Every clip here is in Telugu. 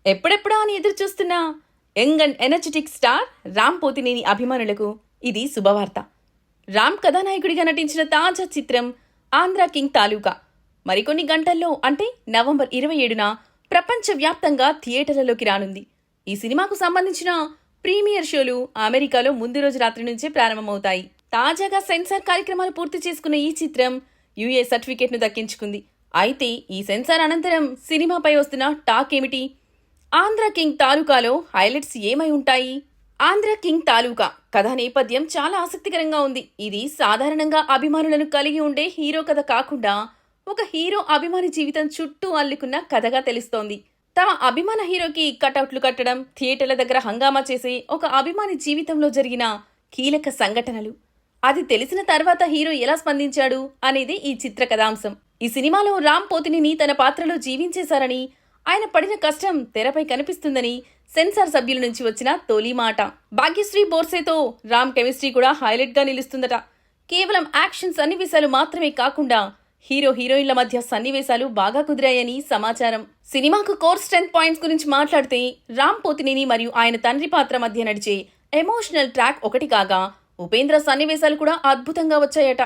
ఎప్పుడెప్పుడా అని ఎదురు చూస్తున్న young and energetic star Ram Pothineni అభిమానులకు ఇది శుభవార్త. రామ్ కథానాయకుడిగా నటించిన తాజా చిత్రం ఆంధ్ర కింగ్ తాలూకా మరికొన్ని గంటల్లో అంటే నవంబర్ 27న ప్రపంచవ్యాప్తంగా థియేటర్లలోకి రానుంది. ఈ సినిమాకు సంబంధించిన ప్రీమియర్ షోలు అమెరికాలో ముందు రోజు రాత్రి నుంచే ప్రారంభమవుతాయి. తాజాగా సెన్సార్ కార్యక్రమాలు పూర్తి చేసుకున్న ఈ చిత్రం యుఏ సర్టిఫికేట్ను దక్కించుకుంది. అయితే ఈ సెన్సార్ అనంతరం సినిమాపై వస్తున్న టాక్ ఏమిటి? ఆంధ్ర కింగ్ తాలూకాలో హైలైట్స్ ఏమై ఉంటాయి? ఆంధ్ర కింగ్ తాలూకా కథ నేపథ్యం చాలా ఆసక్తికరంగా ఉంది. ఇది సాధారణంగా అభిమానులను కలిగి ఉండే హీరో కథ కాకుండా ఒక హీరో అభిమాని జీవితం చుట్టూ అల్లుకున్న కథగా తెలుస్తోంది. తమ అభిమాన హీరోకి కటౌట్లు కట్టడం, థియేటర్ల దగ్గర హంగామా చేసే ఒక అభిమాని జీవితంలో జరిగిన కీలక సంఘటనలు, అది తెలిసిన తర్వాత హీరో ఎలా స్పందించాడు అనేది ఈ చిత్ర కథాంశం. ఈ సినిమాలో రామ్ పోతినేని తన పాత్రలో జీవించేశారని, ఆయన పడిన కష్టం తెరపై కనిపిస్తుందని సెన్సార్ సభ్యుల నుంచి వచ్చిన తొలి మాట. భాగ్యశ్రీ బోర్సేతో రామ్ కెమిస్ట్రీ కూడా హైలైట్ గా నిలుస్తుందట. కేవలం యాక్షన్ సన్నివేశాలు మాత్రమే కాకుండా హీరో హీరోయిన్ల మధ్య సన్నివేశాలు బాగా కుదిరాయని సమాచారం. సినిమాకు కోర్ స్ట్రెంత్ పాయింట్స్ గురించి మాట్లాడితే రామ్ పోతినేని మరియు ఆయన తండ్రి పాత్ర మధ్య నడిచే ఎమోషనల్ ట్రాక్ ఒకటి కాగా ఉపేంద్ర సన్నివేశాలు కూడా అద్భుతంగా వచ్చాయట.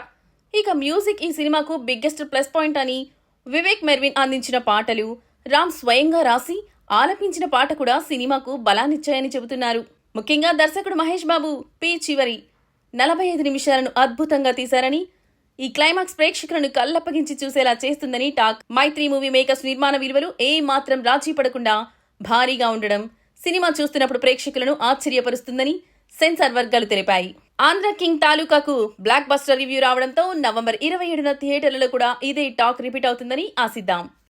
ఇక మ్యూజిక్ ఈ సినిమాకు బిగ్గెస్ట్ ప్లస్ పాయింట్ అని, వివేక్ మెర్విన్ అందించిన పాటలు, రామ్ స్వయంగా రాసి ఆలపించిన పాట కూడా సినిమాకు బలాన్నిచ్చాయని చెబుతున్నారు. ముఖ్యంగా దర్శకుడు మహేష్ బాబు చివరి 45 నిమిషాలను అద్భుతంగా తీశారని, ఈ క్లైమాక్స్ ప్రేక్షకులను కళ్ళప్పగించి చూసేలా చేస్తుందని టాక్. మైత్రి మూవీ మేకర్స్ నిర్మాణ విలువలు ఏ మాత్రం రాజీ పడకుండా భారీగా ఉండడం సినిమా చూస్తున్నప్పుడు ప్రేక్షకులను ఆశ్చర్యపరుస్తుందని సెన్సార్ వర్గాలు తెలిపాయి. ఆంధ్ర కింగ్ తాలూకాకు బ్లాక్ బస్టర్ రివ్యూ రావడంతో నవంబర్ 27న థియేటర్లలో కూడా ఇదే టాక్ రిపీట్ అవుతుందని ఆశిద్దాం.